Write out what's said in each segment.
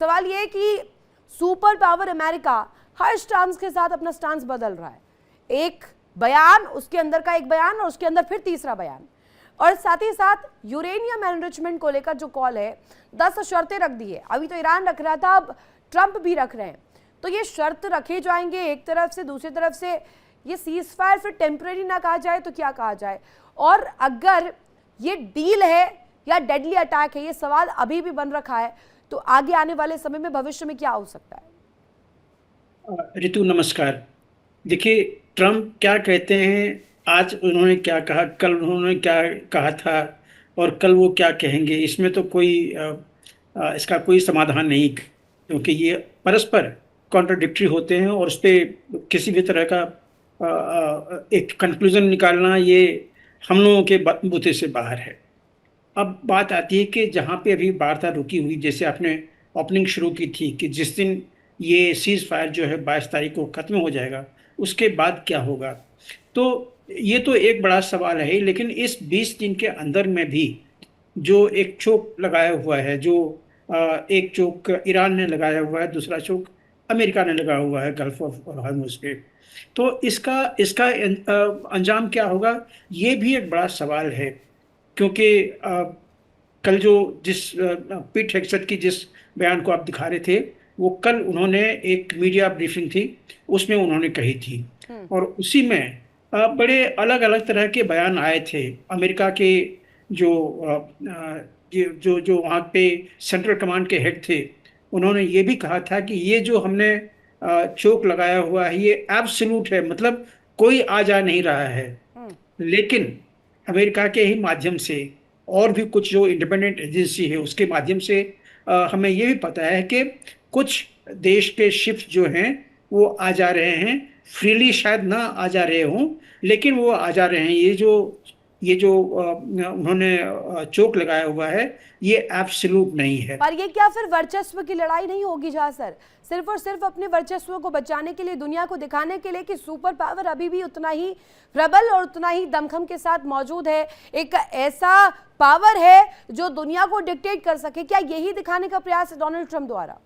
सवाल ये है कि सुपर पावर अमेरिका हर स्टांस के साथ अपना स्टांस बदल रहा है। एक बयान, उसके अंदर का एक बयान और उसके अंदर फिर तीसरा बयान, और साथ ही साथ यूरेनियम एनरिचमेंट को लेकर जो कॉल है 10 शर्तें रख दी है। अभी तो ईरान रख रहा था, अब ट्रंप भी रख रहे हैं। तो ये शर्त रखे जाएंगे एक तरफ से, दूसरी तरफ से ये सीज फायर फिर टेम्परेरी ना कहा जाए तो क्या कहा जाए, और अगर ये डील है या डेडली अटैक है, ये सवाल अभी भी बन रखा है। तो आगे आने वाले समय में भविष्य में क्या हो सकता है? रितु नमस्कार। देखिए, ट्रम्प क्या कहते हैं, आज उन्होंने क्या कहा, कल उन्होंने क्या कहा था और कल वो क्या कहेंगे, इसमें तो कोई इसका कोई समाधान नहीं, क्योंकि ये परस्पर कॉन्ट्राडिक्टरी होते हैं और उस पर किसी भी तरह का एक कंक्लूजन निकालना ये हम लोगों के बूते से बाहर है। अब बात आती है कि जहाँ पे अभी वार्ता रुकी हुई, जैसे आपने ओपनिंग शुरू की थी कि जिस दिन ये सीज फायर जो है 22 तारीख को ख़त्म हो जाएगा, उसके बाद क्या होगा। तो ये तो एक बड़ा सवाल है, लेकिन इस 20 दिन के अंदर में भी जो एक चोक लगाया हुआ है, जो एक चोक ईरान ने लगाया हुआ है, दूसरा चोक अमेरिका ने लगाया हुआ है गल्फ ऑफ हॉर्मुज पे, तो इसका इसका अंजाम क्या होगा, ये भी एक बड़ा सवाल है। क्योंकि कल जो पीट हेगसेथ की जिस बयान को आप दिखा रहे थे, वो कल उन्होंने एक मीडिया ब्रीफिंग थी, उसमें उन्होंने कही थी, और उसी में बड़े अलग अलग तरह के बयान आए थे। अमेरिका के जो जो जो वहाँ पे सेंट्रल कमांड के हेड थे, उन्होंने ये भी कहा था कि ये जो हमने चोक लगाया हुआ है ये एब्सोल्यूट है, मतलब कोई आ जा नहीं रहा है। लेकिन अमेरिका के ही माध्यम से और भी कुछ जो इंडिपेंडेंट एजेंसी है उसके माध्यम से हमें ये भी पता है कि कुछ देश के शिप्स जो हैं वो आ जा रहे हैं, फ्रीली शायद ना आ जा रहे हों, लेकिन वो आ जा रहे हैं। ये जो उन्होंने चोक लगाया हुआ है ये एब्सोल्यूट नहीं है। पर ये क्या फिर वर्चस्व की लड़ाई नहीं होगी जहाँ सर, सिर्फ और सिर्फ अपने वर्चस्व को बचाने के लिए, दुनिया को दिखाने के लिए कि सुपर पावर अभी भी उतना ही प्रबल और उतना ही दमखम के साथ मौजूद है, एक ऐसा पावर है जो दुनिया को डिक्टेट कर सके, क्या यही दिखाने का प्रयास है डोनाल्ड ट्रंप द्वारा?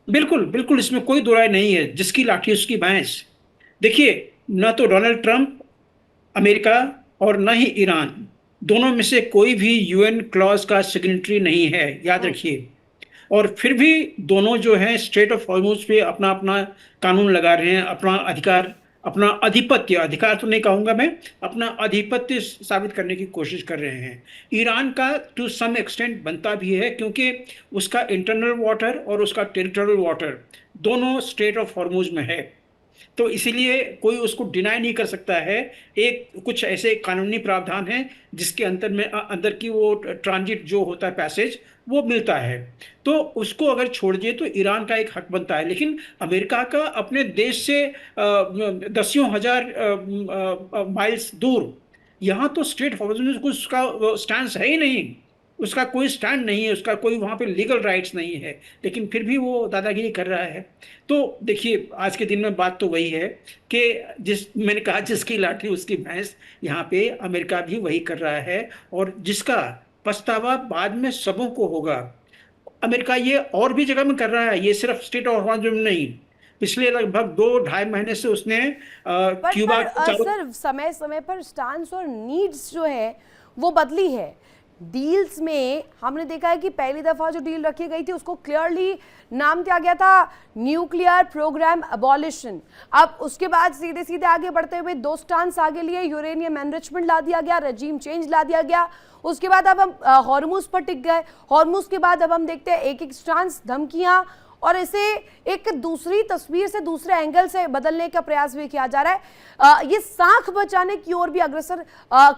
बिल्कुल बिल्कुल, इसमें कोई दो राय नहीं है। जिसकी लाठी उसकी भैंस। देखिए, न तो डोनाल्ड ट्रंप, अमेरिका, और न ही ईरान, दोनों में से कोई भी यूएन क्लॉज का सिग्नेटरी नहीं है, याद रखिए। और फिर भी दोनों जो हैं स्ट्रेट ऑफ हॉर्मुज पे अपना अपना कानून लगा रहे हैं, अपना अधिकार, अपना आधिपत्य, अधिकार तो नहीं कहूंगा मैं, अपना आधिपत्य साबित करने की कोशिश कर रहे हैं। ईरान का टू सम एक्सटेंट बनता भी है, क्योंकि उसका इंटरनल वाटर और उसका टेरिटोरियल वाटर दोनों स्ट्रेट ऑफ हॉर्मुज में है, तो इसीलिए कोई उसको डिनाई नहीं कर सकता है। एक कुछ ऐसे कानूनी प्रावधान हैं जिसके अंदर की वो ट्रांजिट जो होता है, पैसेज, वो मिलता है। तो उसको अगर छोड़ दिए तो ईरान का एक हक बनता है, लेकिन अमेरिका का अपने देश से दसियों हजार माइल्स दूर, यहाँ तो स्ट्रेट फॉरवर्ड उसका स्टैंड है ही नहीं, उसका कोई स्टैंड नहीं है, उसका कोई वहाँ पे लीगल राइट्स नहीं है, लेकिन फिर भी वो दादागिरी कर रहा है। तो देखिए, आज के दिन में बात तो वही है कि मैंने कहा जिसकी लाठी उसकी भैंस, यहाँ पे अमेरिका भी वही कर रहा है, और जिसका पछतावा बाद में सबों को होगा। अमेरिका ये और भी जगह में कर रहा है, ये सिर्फ स्टेट ऑफ हॉर्मुज में नहीं। पिछले लगभग 2-2.5 महीने से उसने क्यूबा सर समय समय पर स्टांस और नीड्स जो है वो बदली है। डील्स में हमने देखा है कि पहली दफा जो डील रखी गई थी उसको क्लियरली नाम दिया गया था न्यूक्लियर प्रोग्राम अबॉलिशन। अब उसके बाद सीधे सीधे आगे बढ़ते हुए 2 स्टांस आगे लिए, यूरेनियम एनरिचमेंट ला दिया गया, रजीम चेंज ला दिया गया। उसके बाद अब हम हॉर्मुज पर टिक गए। हॉर्मुज के बाद अब हम देखते हैं एक एक स्टांस, धमकियां, और इसे एक दूसरी तस्वीर से, दूसरे एंगल से बदलने का प्रयास भी किया जा रहा है। ये साख बचाने की ओर भी अग्रसर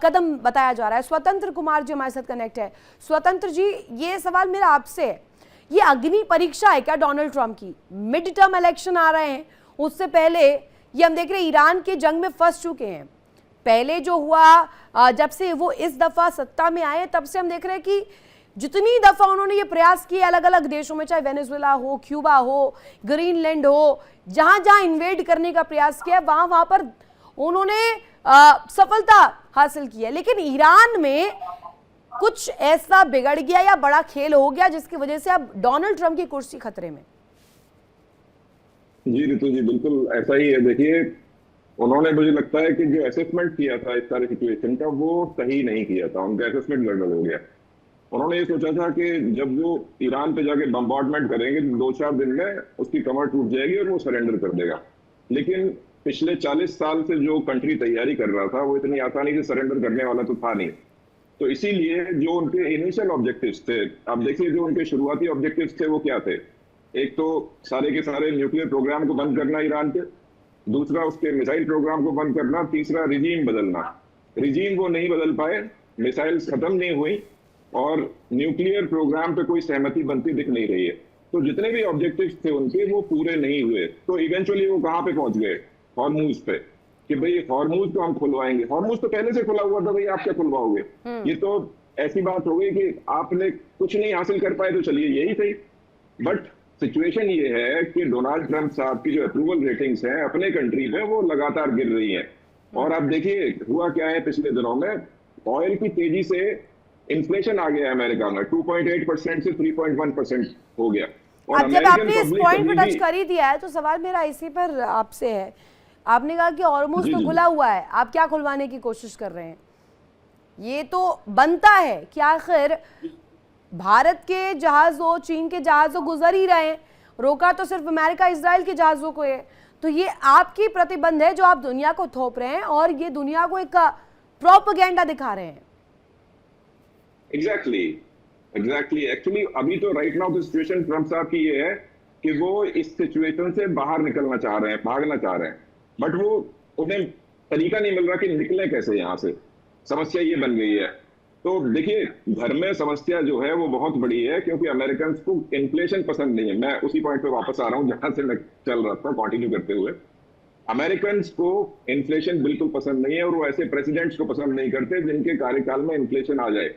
कदम बताया जा रहा है। स्वतंत्र कुमार जी हमारे साथ कनेक्ट है। स्वतंत्र जी, ये सवाल मेरा आपसे है, ये अग्नि परीक्षा है क्या डोनाल्ड ट्रंप की? मिड टर्म इलेक्शन आ रहे हैं, उससे पहले ये हम देख रहे हैं ईरान के जंग में फंस चुके हैं। पहले जो हुआ, जब से वो इस दफा सत्ता में आए तब से हम देख रहे हैं कि जितनी दफा उन्होंने ये प्रयास किए अलग अलग देशों में, चाहे वेनेजुएला हो, क्यूबा हो, ग्रीनलैंड हो, जहां जहां इन्वेड करने का प्रयास किया वहां वहां पर उन्होंने सफलता हासिल की है। लेकिन ईरान में कुछ ऐसा बिगड़ गया या बड़ा खेल हो गया जिसकी वजह से अब डोनाल्ड ट्रंप की कुर्सी खतरे में? जी ऋतु जी, बिल्कुल ऐसा ही है। देखिए, उन्होंने, मुझे लगता है कि जो असेसमेंट किया था इस सारे सिचुएशन का, वो सही नहीं किया था। उनका असेसमेंट गड़बड़ हो गया। उन्होंने ये सोचा था कि जब वो ईरान पे जाके बम्बार्डमेंट करेंगे तो 2-4 दिन में उसकी कमर टूट जाएगी और वो सरेंडर कर देगा। लेकिन पिछले 40 साल से जो कंट्री तैयारी कर रहा था, वो इतनी आसानी से सरेंडर करने वाला तो था नहीं। तो इसीलिए जो उनके इनिशियल ऑब्जेक्टिव्स थे, आप देखिए जो उनके शुरुआती ऑब्जेक्टिव्स थे वो क्या थे। एक तो सारे के सारे न्यूक्लियर प्रोग्राम को बंद करना ईरान के, दूसरा उसके मिसाइल प्रोग्राम को बंद करना, तीसरा रिजीम बदलना। रिजीम वो नहीं बदल पाए, मिसाइल्स खत्म नहीं हुई और न्यूक्लियर प्रोग्राम पे कोई सहमति बनती दिख नहीं रही है। तो जितने भी ऑब्जेक्टिव्स थे उनके, वो पूरे नहीं हुए। तो इवेंचुअली वो कहाँ पे पहुंच गए? हॉर्मूज पे, कि भाई हॉर्मूज को हम खुलवाएंगे। हॉर्मूज तो पहले से खुला हुआ था, भाई आप क्या खुलवाओगे? ये तो ऐसी बात हो गई कि आपने कुछ नहीं हासिल कर पाए तो चलिए यही सही। बट सिचुएशन ये है कि डोनाल्ड ट्रंप साहब की जो अप्रूवल रेटिंग्स हैं अपने कंट्री में, वो लगातार गिर रही हैं। और आप देखिए हुआ क्या है पिछले दिनों में, ऑयल की तेजी से इन्फ्लेशन आ गया है अमेरिका में, 2.8% से 3.1% हो गया। और अब जब आपने इस पब्लिक पॉइंट अभी पे टच भी, कर ही दिया है तो सवाल मेरा इसी पर आपसे है। आपने कहा कि हॉर्मूज जी तो जी खुला हुआ है, आप क्या खुलवाने की कोशिश कर रहे हैं? ये तो बनता है कि आखिर भारत के जहाज़ों, चीन के जहाज़ों गुजर ही रहे हैं, रोका तो सिर्फ अमेरिका इजराइल के जहाज़ों को है। तो ये आपकी प्रतिबंध है जो आप दुनिया को थोप रहे हैं और ये दुनिया को एक प्रोपेगेंडा दिखा रहे हैं। एग्जैक्टली एग्जैक्टली एक्चुअली अभी तो right now the situation Trump साहब की ये है कि वो इस सिचुएशन से बाहर निकलना चाह रहे हैं, भागना चाह रहे हैं। बट वो, उन्हें तरीका नहीं मिल रहा कि निकले कैसे यहाँ से। समस्या ये बन गई है। तो देखिए, घर में समस्या जो है वो बहुत बड़ी है, क्योंकि अमेरिकन को इन्फ्लेशन पसंद नहीं है। मैं उसी पॉइंट पे वापस आ रहा हूँ जहां से मैं चल रहा था, कंटिन्यू करते हुए। अमेरिकन को इन्फ्लेशन बिल्कुल पसंद नहीं है और वो ऐसे प्रेसिडेंट्स को पसंद नहीं करते जिनके कार्यकाल में इन्फ्लेशन आ जाए।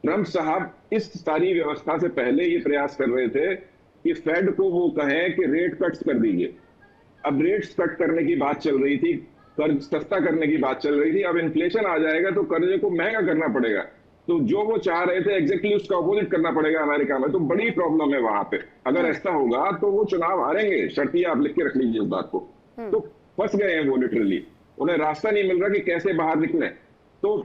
ट्रंप साहब इस सारी व्यवस्था से पहले ये प्रयास कर रहे थे कि फेड को वो कहें कि रेट कट्स कर दीजिए। अब रेट्स कट करने की बात चल रही थी, कर्ज सस्ता करने की बात चल रही थी। अब इन्फ्लेशन आ जाएगा तो कर्जे को महंगा करना पड़ेगा। तो जो वो चाह रहे थे एग्जैक्टली उसका अपोजिट करना पड़ेगा अमेरिका में। तो बड़ी प्रॉब्लम है वहां पे। अगर ऐसा होगा तो वो चुनाव हारेंगे, शर्तिए आप लिख के रख लीजिए इस बात को। तो फंस गए हैं वो लिटरली, उन्हें रास्ता नहीं मिल रहा कि कैसे बाहर निकले। तो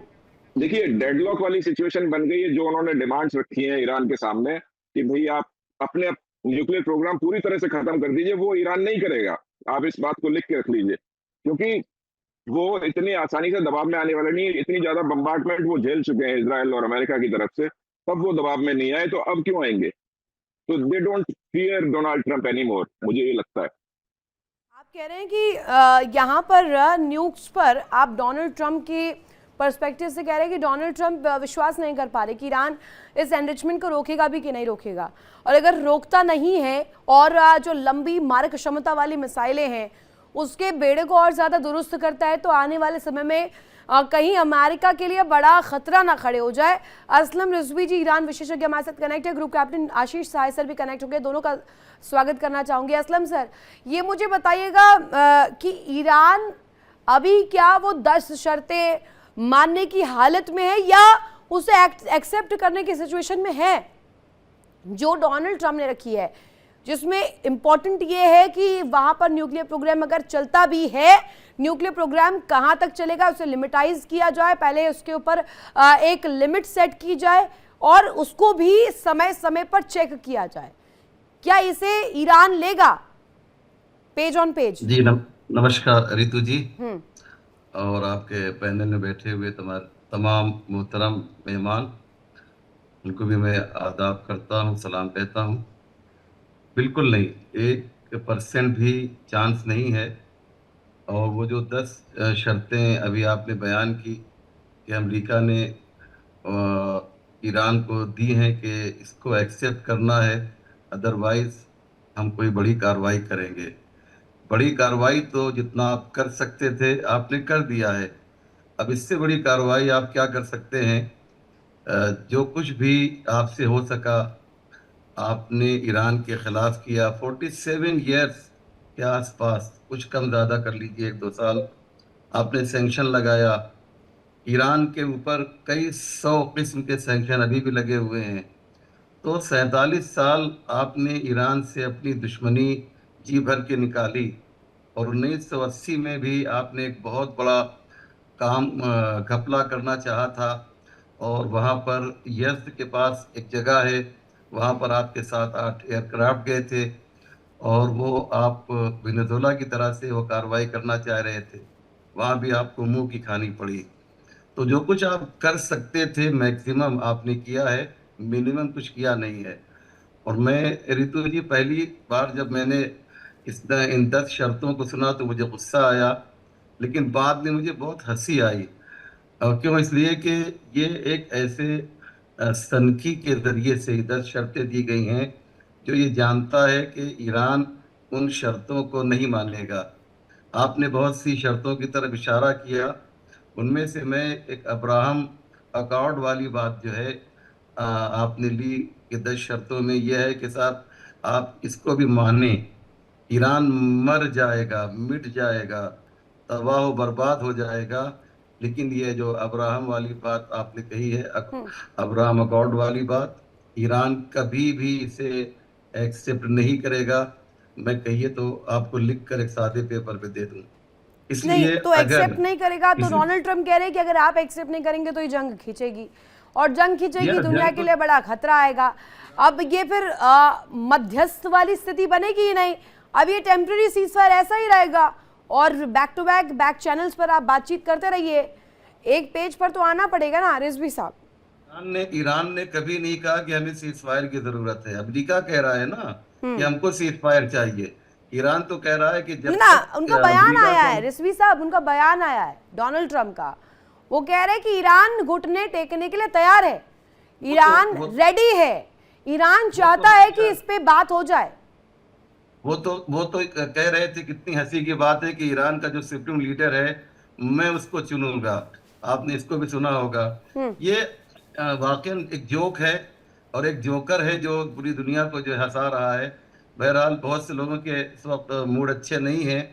देखिए, डेडलॉक वाली सिचुएशन बन गई है। जो उन्होंने डिमांड्स रखी हैं ईरान के सामने कि भाई आप अपने न्यूक्लियर प्रोग्राम पूरी तरह से खत्म कर दीजिए, वो ईरान नहीं करेगा। आप इस बात को लिख के रख लीजिए, क्योंकि वो इतनी आसानी से दबाव में आने वाले नहीं है। इतनी ज्यादा बम्बार्डमेंट वो झेल चुके हैं इजराइल और अमेरिका की तरफ से, तब वो दबाव में नहीं आए, तो अब क्यों आएंगे? तो they don't fear Donald Trump any more, मुझे ये लगता है। आप कह रहे हैं कि यहाँ पर न्यूज़ पर आप डोनाल्ड ट्रंप के पर्सपेक्टिव से कह रहे हैं कि डोनाल्ड ट्रंप विश्वास नहीं कर पा रहे कि ईरान इस एनरिचमेंट को रोकेगा भी कि नहीं रोकेगा। और अगर रोकता नहीं है और जो लंबी मारक क्षमता वाली मिसाइलें हैं उसके बेड़े को और ज़्यादा दुरुस्त करता है, तो आने वाले समय में कहीं अमेरिका के लिए बड़ा खतरा ना खड़े हो जाए। असलम रिजवी जी, ईरान विशेषज्ञ हमारे साथ कनेक्ट है, ग्रुप कैप्टन आशीष सहाय सर भी कनेक्ट हो गए, दोनों का स्वागत करना चाहूँगी। असलम सर, ये मुझे बताइएगा कि ईरान अभी क्या वो 10 शर्तें मानने की हालत में है या उसे एक्सेप्ट करने की सिचुएशन में है जो डोनाल्ड ट्रंप ने रखी है, जिसमें इंपॉर्टेंट ये है कि वहां पर न्यूक्लियर प्रोग्राम अगर चलता भी है, न्यूक्लियर प्रोग्राम कहां तक चलेगा उसे लिमिटाइज किया जाए, पहले उसके ऊपर एक लिमिट सेट की जाए और उसको भी समय समय पर चेक किया जाए। क्या इसे ईरान लेगा पेज ऑन पेज? जी नमस्कार रितु जी, और आपके पैनल में बैठे हुए तमाम मोहतरम मेहमान, उनको भी मैं आदाब करता हूँ, सलाम कहता हूँ। बिल्कुल नहीं, 1% भी चांस नहीं है। और वो जो 10 शर्तें अभी आपने बयान की कि अमेरिका ने ईरान को दी हैं कि इसको एक्सेप्ट करना है, अदरवाइज हम कोई बड़ी कार्रवाई करेंगे। बड़ी कार्रवाई तो जितना आप कर सकते थे आपने कर दिया है। अब इससे बड़ी कार्रवाई आप क्या कर सकते हैं? जो कुछ भी आपसे हो सका आपने ईरान के खिलाफ किया। 47 ईयर्स के आसपास, कुछ कम ज़्यादा कर लीजिए, 1-2 साल आपने सैंक्शन लगाया, ईरान के ऊपर कई 100 किस्म के सैंक्शन अभी भी लगे हुए हैं। तो 47 साल आपने ईरान से अपनी दुश्मनी जी भर के निकाली, और 1980 में भी आपने एक बहुत बड़ा काम घपला करना चाहा था, और वहाँ पर यज़्द के पास एक जगह है, वहाँ पर आपके साथ 8 एयरक्राफ्ट गए थे, और वो आप वेनेजुएला की तरह से वो कार्रवाई करना चाह रहे थे, वहाँ भी आपको मुंह की खानी पड़ी। तो जो कुछ आप कर सकते थे मैक्सिमम आपने किया है, मिनिमम कुछ किया नहीं है। और मैं रितु जी, पहली बार जब मैंने इन 10 शर्तों को सुना तो मुझे गुस्सा आया, लेकिन बाद में मुझे बहुत हंसी आई। और क्यों? इसलिए कि ये एक ऐसे सनकी के जरिए से 10 शर्तें दी गई हैं जो ये जानता है कि ईरान उन शर्तों को नहीं मानेगा। आपने बहुत सी शर्तों की तरफ इशारा किया, उनमें से मैं एक अब्राहम अकॉर्ड वाली बात जो है आपने ली कि 10 शर्तों में यह है कि साहब आप इसको भी माने, ईरान मर जाएगा, मिट जाएगा, तबाह व बर्बाद हो जाएगा, लेकिन ये जो अब्राहम वाली बात आपने कही है, अब्राहम अकॉर्ड वाली बात, ईरान कभी भी इसे एक्सेप्ट नहीं करेगा। मैं कहिए तो आपको लिख कर एक सादे पेपर पे दे दूं। नहीं इसलिए तो एक्सेप्ट नहीं करेगा तो इस डोनाल्ड ट्रम्प कह रहे हैं कि अगर आप एक्सेप्ट नहीं करेंगे तो ये जंग खींचेगी, और जंग खींचेगी दुनिया के लिए बड़ा खतरा आएगा। अब ये फिर मध्यस्थ वाली स्थिति बनेगी ही नहीं, अब ये टेम्पररी सीजफायर ऐसा ही रहेगा, और बैक टू बैक चैनल्स पर आप बातचीत करते रहिए, एक पेज पर तो आना पड़ेगा ना रिजवी साहब। ईरान ने कभी नहीं कहा कि हमें सीज फायर की जरूरत है। अमेरिका कह रहा है ना कि हमको सीज फायर चाहिए। ईरान तो कह रहा है कि जब ना तक उनका बयान अमेरिका आया को है रिजवी साहब, उनका बयान आया है डोनाल्ड ट्रम्प का, वो कह रहे हैं कि ईरान घुटने टेकने के लिए तैयार है, ईरान रेडी है, ईरान चाहता है कि इस पे बात हो जाए। वो तो कह रहे थे, कितनी हंसी की बात है कि ईरान का जो सुप्रीम लीडर है मैं उसको चुनूंगा। आपने इसको भी सुना होगा। ये वाकई एक जोक है, और एक जोकर है जो पूरी दुनिया को जो हंसा रहा है। बहरहाल बहुत से लोगों के इस वक्त मूड अच्छे नहीं हैं,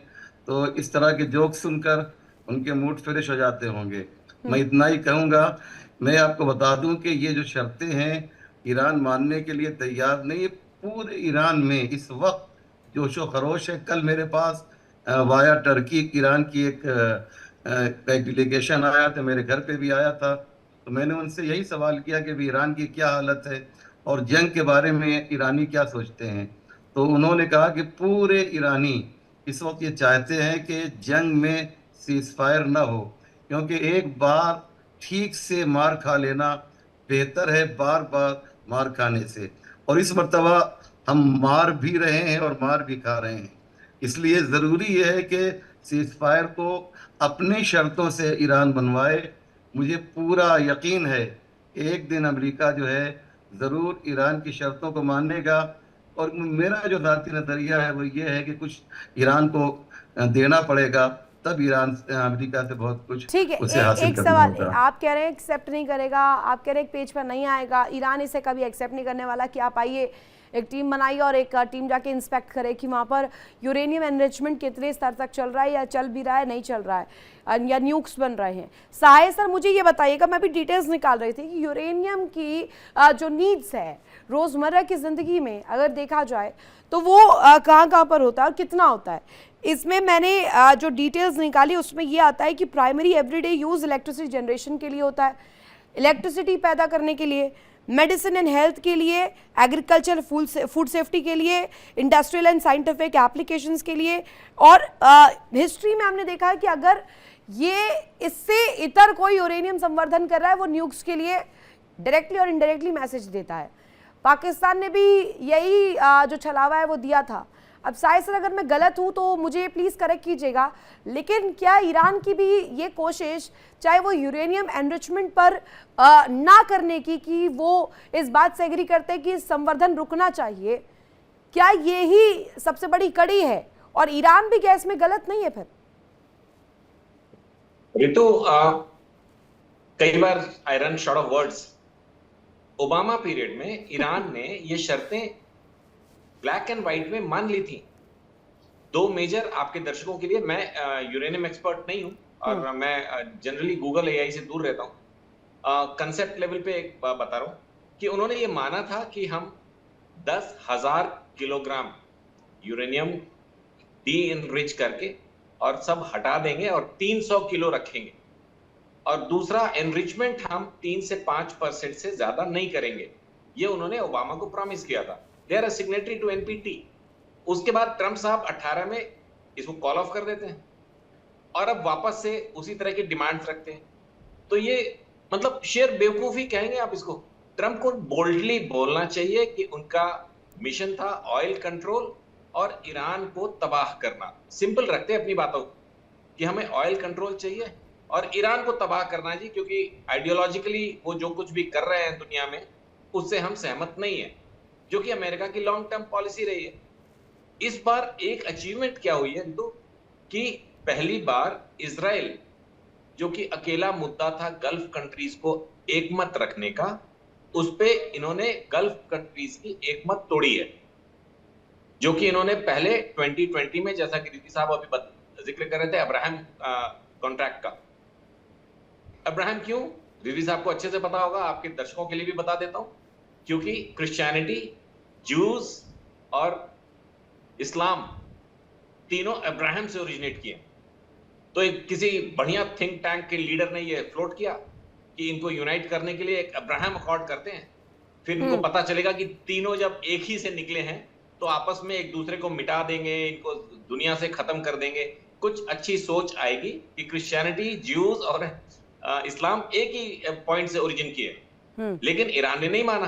तो इस तरह के जोक सुनकर उनके मूड फ्रेश हो जाते होंगे। मैं इतना ही कहूँगा। मैं आपको बता दूं कि ये जो शर्तें हैं ईरान मानने के लिए तैयार नहीं है। पूरे ईरान में इस वक्त जोशो खरोश है। कल मेरे पास वाया टर्की ईरान की एक डेलीगेशन आया था, मेरे घर पे भी आया था। तो मैंने उनसे यही सवाल किया कि ईरान की क्या हालत है और जंग के बारे में ईरानी क्या सोचते हैं। तो उन्होंने कहा कि पूरे ईरानी इस वक्त ये चाहते हैं कि जंग में सीज फायर ना हो, क्योंकि एक बार ठीक से मार खा लेना बेहतर है बार बार मार खाने से। और इस मर्तबा हम मार भी रहे हैं और मार भी खा रहे हैं। इसलिए ज़रूरी यह है कि सीज फायर को अपनी शर्तों से ईरान बनवाए। मुझे पूरा यकीन है कि एक दिन अमेरिका जो है ज़रूर ईरान की शर्तों को मानेगा। और मेरा जो ज़ाती नज़रिया है वो ये है कि कुछ ईरान को देना पड़ेगा, तब ईरान अमेरिका से बहुत कुछ ठीक है। उसे हासिल एक करना सवाल, होगा। आप कह रहे हैं एक्सेप्ट नहीं करेगा, आप कह रहे हैं एक पेज पर नहीं आएगा, ईरान इसे कभी एक्सेप्ट नहीं करने वाला कि आप आइए एक टीम बनाइए और एक टीम जाके इंस्पेक्ट करे कि वहाँ पर यूरेनियम एनरिचमेंट कितने स्तर तक चल रहा है, या चल भी रहा है, नहीं चल रहा है, या न्यूक्स बन रहे हैं। सहाय सर मुझे ये बताइएगा, मैं भी डिटेल्स निकाल रही थी कि यूरेनियम की जो नीड्स है रोज़मर्रा की ज़िंदगी में अगर देखा जाए तो वो कहाँ पर होता है और कितना होता है। इसमें मैंने जो डिटेल्स निकाली उसमें ये आता है कि primary everyday use electricity generation के लिए होता है, इलेक्ट्रिसिटी पैदा करने के लिए, मेडिसिन एंड हेल्थ के लिए, एग्रीकल्चर फूड सेफ्टी के लिए, इंडस्ट्रियल एंड साइंटिफिक एप्लीकेशंस के लिए। और हिस्ट्री में हमने देखा है कि अगर ये इससे इतर कोई यूरेनियम संवर्धन कर रहा है वो न्यूक्स के लिए डायरेक्टली और इनडायरेक्टली मैसेज देता है। पाकिस्तान ने भी यही जो छलावा है वो दिया था। अब साहिर सर अगर मैं गलत हूँ तो मुझे प्लीज़ करेक्ट कीजिएगा, लेकिन क्या ईरान की भी ये कोशिश, चाहे वो यूरेनियम एनरिचमेंट पर ना करने की, कि वो इस बात से एग्री करते हैं कि संवर्धन रुकना चाहिए, क्या ये ही सबसे बड़ी कड़ी है और ईरान भी क्या इसमें गलत नहीं है? फिर रितु, कई बार I run short of words. Obama period में ईरान ने ये शर्तें ब्लैक एंड व्हाइट में मान ली थी। दो मेजर, आपके दर्शकों के लिए, मैं यूरेनियम एक्सपर्ट नहीं हूं, और मैं जनरली गूगल एआई से दूर रहता हूँ। कंसेप्ट लेवल पे एक बता रहा हूँ कि उन्होंने ये माना था कि हम 10,000 किलोग्राम यूरेनियम डी इनरिच करके और सब हटा देंगे और 300 किलो रखेंगे, और दूसरा एनरिचमेंट हम 3 से 5% से ज्यादा नहीं करेंगे। ये उन्होंने ओबामा को प्रॉमिस किया था। They are a signatory to NPT. उसके बाद ट्रंप साहब 18 में इसको कॉल ऑफ कर देते हैं और अब वापस से उसी तरह की डिमांड्स रखते हैं। तो ये मतलब शेर बेवकूफी कहेंगे आप इसको। ट्रंप को बोल्डली बोलना चाहिए कि उनका मिशन था ऑयल कंट्रोल और ईरान को तबाह करना। सिंपल रखते हैं अपनी बातों को कि हमें ऑयल कंट्रोल चाहिए और ईरान को तबाह करना जी, क्योंकि आइडियोलॉजिकली वो जो कुछ भी कर रहे हैं दुनिया में उससे हम सहमत नहीं है, जो कि अमेरिका की लॉन्ग टर्म पॉलिसी रही है। इस बार एक अचीवमेंट क्या हुई है तो कि पहली बार इजराइल, जो कि अकेला मुद्दा था गल्फ कंट्रीज को एकमत रखने का, उस पे इन्होंने गल्फ कंट्रीज की एकमत तोड़ी है, जो कि इन्होंने पहले 2020 में, जैसा कि रिद्धि साहब अभी जिक्र कर रहे थे अब्राहम कॉन्ट्रैक्ट का। अब्राहम क्यों? रिद्धि साहब को अच्छे से पता होगा, आपके दर्शकों के लिए भी बता देता हूं। क्योंकि क्रिश्चियनिटी, ज्यूज और इस्लाम तीनों अब्राहम से ओरिजिनेट किए। तो एक किसी बढ़िया थिंक टैंक के लीडर ने ये फ्लोट किया कि इनको यूनाइट करने के लिए एक अब्राहम अकॉर्ड करते हैं। फिर इनको पता चलेगा कि तीनों जब एक ही से निकले हैं तो आपस में एक दूसरे को मिटा देंगे, इनको दुनिया से खत्म कर देंगे। कुछ अच्छी सोच आएगी कि क्रिश्चियनिटी, ज्यूज और इस्लाम एक ही पॉइंट से ओरिजिन किए। लेकिन ईरान ने नहीं माना,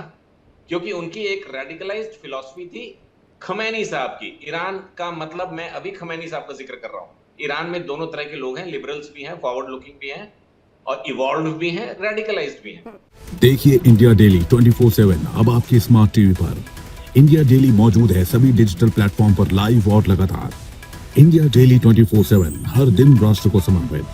क्योंकि उनकी एक रेडिकलाइज्ड फिलॉसफी थी खमैनी साहब की। ईरान का मतलब, मैं अभी खमैनी साहब का जिक्र कर रहा हूँ। ईरान में दोनों तरह के लोग हैं, लिबरल्स भी हैं, फॉरवर्ड लुकिंग भी हैं और इवॉल्व्ड भी हैं, रेडिकलाइज्ड भी हैं। देखिए इंडिया डेली 24/7 अब आपकी स्मार्ट टीवी पर। इंडिया डेली मौजूद है सभी डिजिटल प्लेटफॉर्म पर लाइव और लगातार। इंडिया डेली 24/7 हर दिन राष्ट्र को समर्पित।